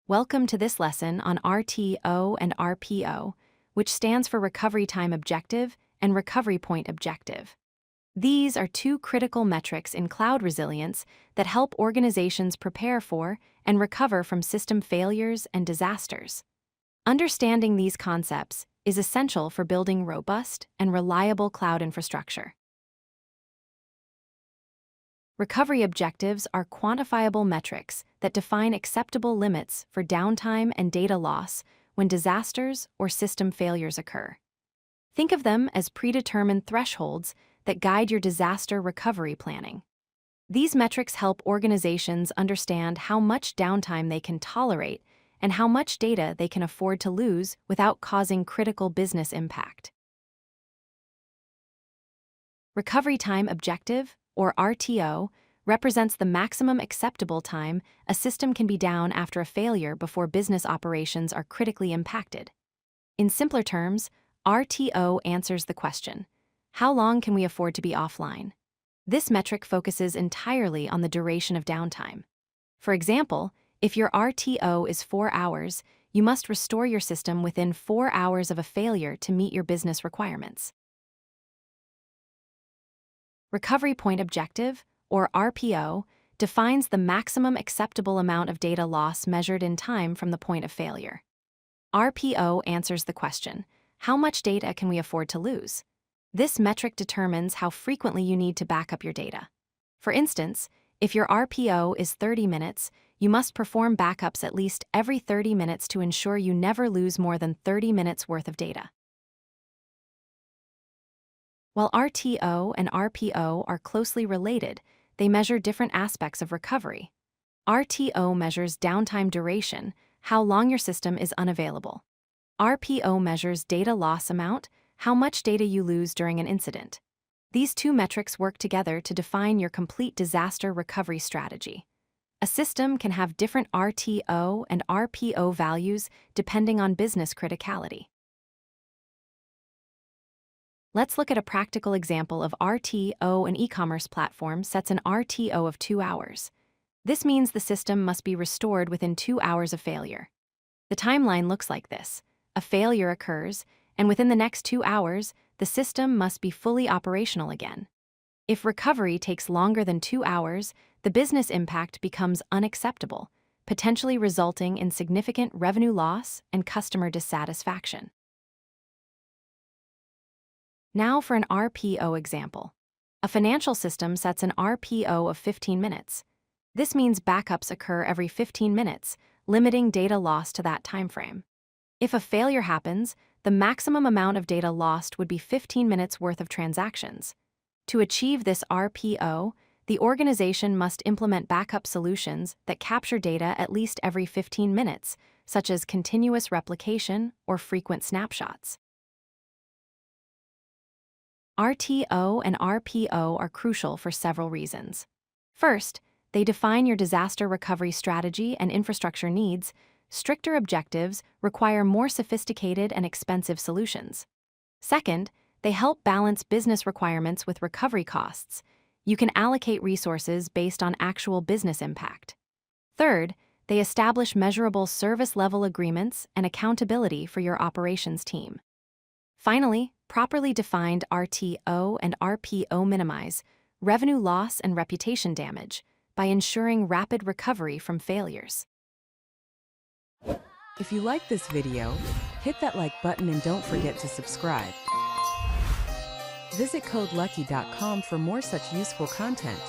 Welcome to this lesson on RTO and RPO, which stands for Recovery Time Objective and Recovery Point Objective. These are two critical metrics in cloud resilience that help organizations prepare for and recover from system failures and disasters. Understanding these concepts is essential for building robust and reliable cloud infrastructure. Recovery objectives are quantifiable metrics that define acceptable limits for downtime and data loss when disasters or system failures occur. Think of them as predetermined thresholds that guide your disaster recovery planning. These metrics help organizations understand how much downtime they can tolerate and how much data they can afford to lose without causing critical business impact. Recovery Time Objective, or RTO, represents the maximum acceptable time a system can be down after a failure before business operations are critically impacted. In simpler terms, RTO answers the question, how long can we afford to be offline? This metric focuses entirely on the duration of downtime. For example, if your RTO is 4 hours, you must restore your system within 4 hours of a failure to meet your business requirements. Recovery Point Objective, or RPO, defines the maximum acceptable amount of data loss measured in time from the point of failure. RPO answers the question, how much data can we afford to lose? This metric determines how frequently you need to back up your data. For instance, if your RPO is 30 minutes, you must perform backups at least every 30 minutes to ensure you never lose more than 30 minutes worth of data. While RTO and RPO are closely related, they measure different aspects of recovery. RTO measures downtime duration, how long your system is unavailable. RPO measures data loss amount, how much data you lose during an incident. These two metrics work together to define your complete disaster recovery strategy. A system can have different RTO and RPO values depending on business criticality. Let's look at a practical example of RTO. An e-commerce platform sets an RTO of 2 hours. This means the system must be restored within 2 hours of failure. The timeline looks like this. A failure occurs, and within the next 2 hours, the system must be fully operational again. If recovery takes longer than 2 hours, the business impact becomes unacceptable, potentially resulting in significant revenue loss and customer dissatisfaction. Now for an RPO example. A financial system sets an RPO of 15 minutes. This means backups occur every 15 minutes, limiting data loss to that timeframe. If a failure happens, the maximum amount of data lost would be 15 minutes worth of transactions. To achieve this RPO, the organization must implement backup solutions that capture data at least every 15 minutes, such as continuous replication or frequent snapshots. RTO and RPO are crucial for several reasons. First, they define your disaster recovery strategy and infrastructure needs. Stricter objectives require more sophisticated and expensive solutions. Second, they help balance business requirements with recovery costs. You can allocate resources based on actual business impact. Third, they establish measurable service-level agreements and accountability for your operations team. Finally, properly defined RTO and RPO minimize revenue loss and reputation damage by ensuring rapid recovery from failures. If you like this video, hit that like button and don't forget to subscribe. Visit codelucky.com for more such useful content.